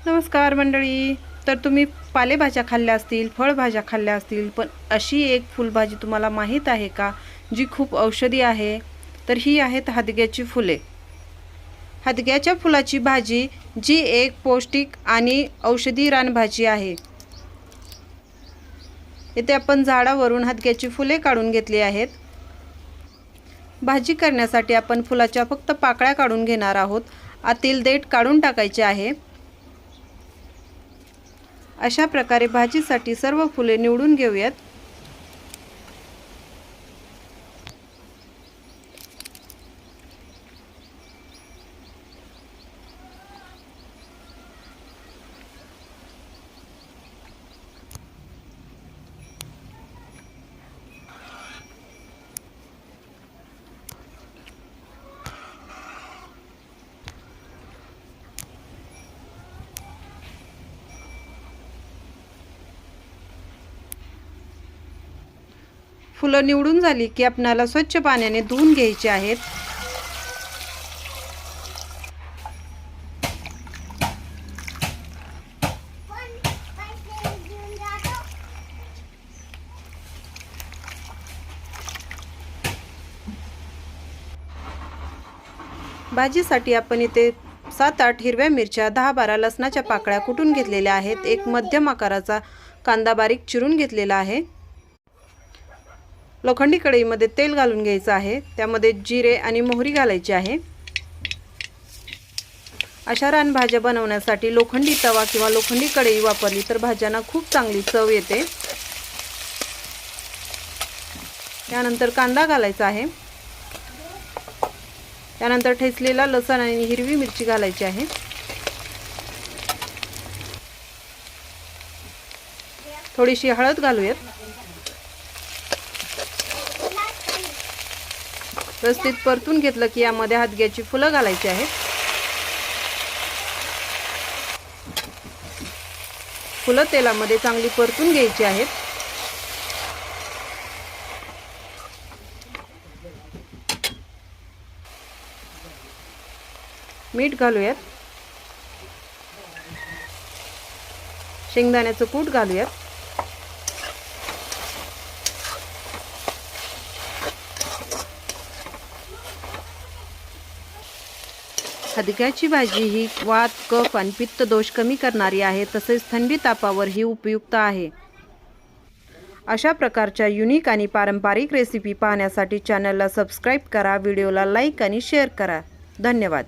नमस्कार मंडळी. तर तुम्ही पालेभाज्या खाल्ल्या असतील, फळभाज्या खाल्ल्या असतील, पण अशी एक फुलभाजी तुम्हाला माहीत आहे का जी खूप औषधी आहे? तर ही आहेत हदग्याची फुले. हदग्याच्या फुलाची भाजी जी एक पौष्टिक आणि औषधी रानभाजी आहे. इथे आपण झाडावरून हदग्याची फुले काढून घेतली आहेत. भाजी करण्यासाठी आपण फुलाच्या फक्त पाकळ्या काढून घेणार आहोत. आतील देठ काढून टाकायचे आहे. अशा प्रकारे भाजीसाठी सर्व फुले निवडून घेऊयात. फुलं निवडून झाली की आपल्याला स्वच्छ पाण्याने धुवून घ्यायची आहेत. भाजीसाठी आपण इथे 7-8 हिरव्या मिरच्या, 10-12 लसणाच्या पाकळ्या कुटून घेतलेल्या आहेत. एक मध्यम आकाराचा कांदा बारीक चिरून घेतलेला आहे. लोखंडी कढईमध्ये तेल घालून घ्यायचं आहे. त्यामध्ये जिरे आणि मोहरी घालायची आहे. अशा रानभाज्या बनवण्यासाठी लोखंडी तवा किंवा लोखंडी कढई वापरली तर भाज्यांना खूप चांगली चव येते. त्यानंतर कांदा घालायचा आहे. त्यानंतर ठेचलेला लसूण आणि हिरवी मिरची घालायची आहे. थोडीशी हळद घालूयात. व्यवस्थित परतून घेतलं की यामध्ये हदग्याची फुलं घालायची आहेत. फुलं तेलामध्ये चांगली परतून घ्यायची आहेत. मीठ घालूयात. शेंगदाण्याचं कूट घालूयात. हदग्याची भाजी ही वात, कफ आणि पित्त दोष कमी करणारी आहे. तसेच थंडी तापावर ही उपयुक्त आहे. अशा प्रकारच्या युनिक आणि पारंपरिक रेसिपी पाहण्यासाठी चॅनलला सबस्क्राईब करा. व्हिडिओला लाईक आणि शेअर करा. धन्यवाद.